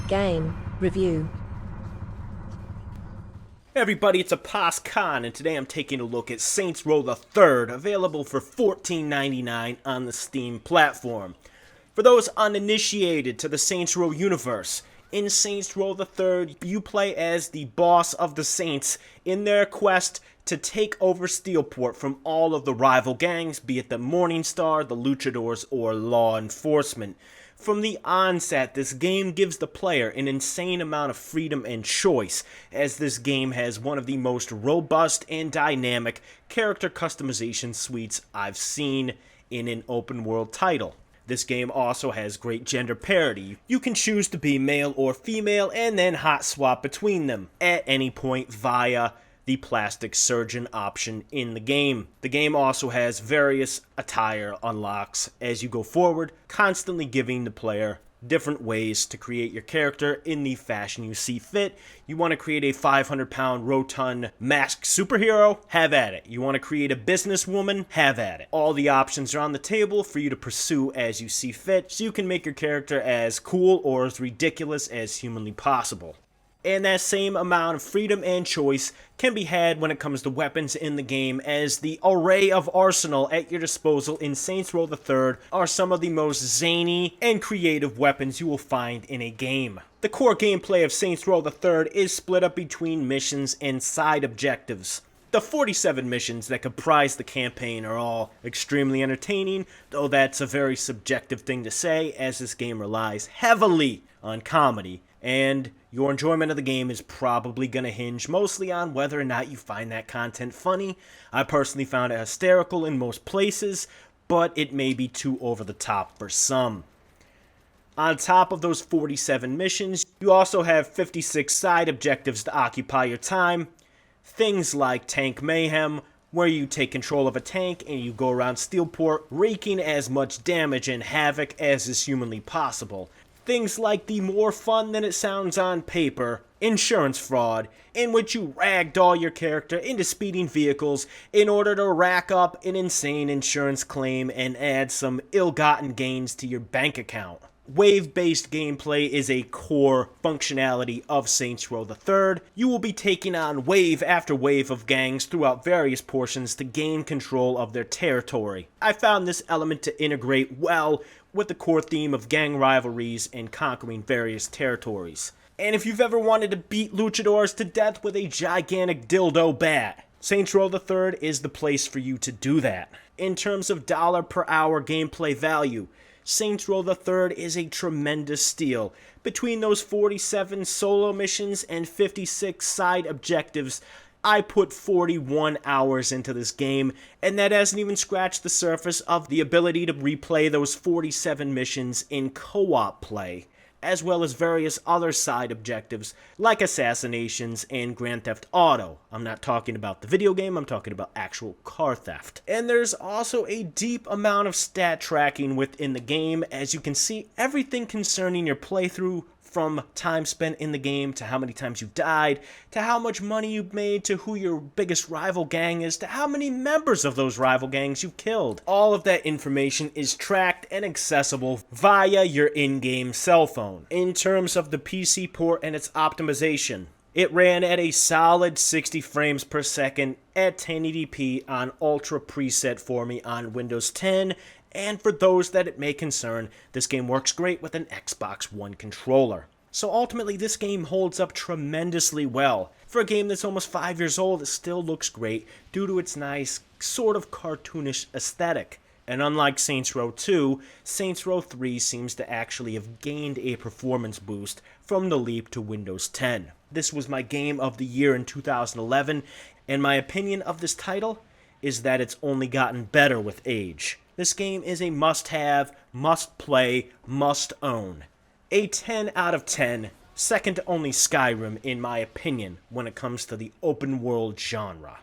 Game Review. Hey everybody, it's Apas Khan, and today I'm taking a look at Saints Row the Third, available for $14.99 on the Steam platform. For those uninitiated to the Saints Row universe, in Saints Row the Third, you play as the boss of the Saints in their quest to take over Steelport from all of the rival gangs, be it the Morningstar, the Luchadors, or law enforcement. From the onset, this game gives the player an insane amount of freedom and choice, as this game has one of the most robust and dynamic character customization suites I've seen in an open world title. This game also has great gender parity. You can choose to be male or female and then hot swap between them at any point via the plastic surgeon option in the game. The game also has various attire unlocks as you go forward, constantly giving the player different ways to create your character in the fashion you see fit. You want to create a 500-pound rotund masked superhero? Have at it. You want to create a businesswoman? Have at it. All the options are on the table for you to pursue as you see fit, so you can make your character as cool or as ridiculous as humanly possible. And that same amount of freedom and choice can be had when it comes to weapons in the game, as the array of arsenal at your disposal in Saints Row the Third are some of the most zany and creative weapons you will find in a game. The core gameplay of Saints Row the Third is split up between missions and side objectives. The 47 missions that comprise the campaign are all extremely entertaining, though that's a very subjective thing to say, as this game relies heavily on comedy, and your enjoyment of the game is probably going to hinge mostly on whether or not you find that content funny. I personally found it hysterical in most places, but it may be too over the top for some. On top of those 47 missions, you also have 56 side objectives to occupy your time. Things like Tank Mayhem, where you take control of a tank and you go around Steelport, wreaking as much damage and havoc as is humanly possible. Things like the more fun than it sounds on paper, insurance fraud, in which you ragdoll your character into speeding vehicles in order to rack up an insane insurance claim and add some ill-gotten gains to your bank account. Wave-based gameplay is a core functionality of Saints Row the Third. You will be taking on wave after wave of gangs throughout various portions to gain control of their territory. I found this element to integrate well with the core theme of gang rivalries and conquering various territories. And if you've ever wanted to beat luchadors to death with a gigantic dildo bat, Saints Row the Third is the place for you to do that. In terms of dollar per hour gameplay value, Saints Row the Third is a tremendous steal. Between those 47 solo missions and 56 side objectives, I put 41 hours into this game, and that hasn't even scratched the surface of the ability to replay those 47 missions in co-op play, as well as various other side objectives like assassinations and Grand Theft Auto. I'm not talking about the video game, I'm talking about actual car theft. And there's also a deep amount of stat tracking within the game, as you can see everything concerning your playthrough, from time spent in the game, to how many times you died, to how much money you made, to who your biggest rival gang is, to how many members of those rival gangs you killed. All of that information is tracked and accessible via your in-game cell phone. In terms of the PC port and its optimization, it ran at a solid 60 frames per second at 1080p on Ultra preset for me on Windows 10, and for those that it may concern, this game works great with an Xbox One controller. So ultimately, this game holds up tremendously well. For a game that's almost 5 years old, it still looks great due to its nice, sort of cartoonish aesthetic. And unlike Saints Row 2, Saints Row 3 seems to actually have gained a performance boost from the leap to Windows 10. This was my game of the year in 2011, and my opinion of this title is that it's only gotten better with age. This game is a must-have, must-play, must-own. A 10 out of 10, second to only Skyrim in my opinion when it comes to the open world genre.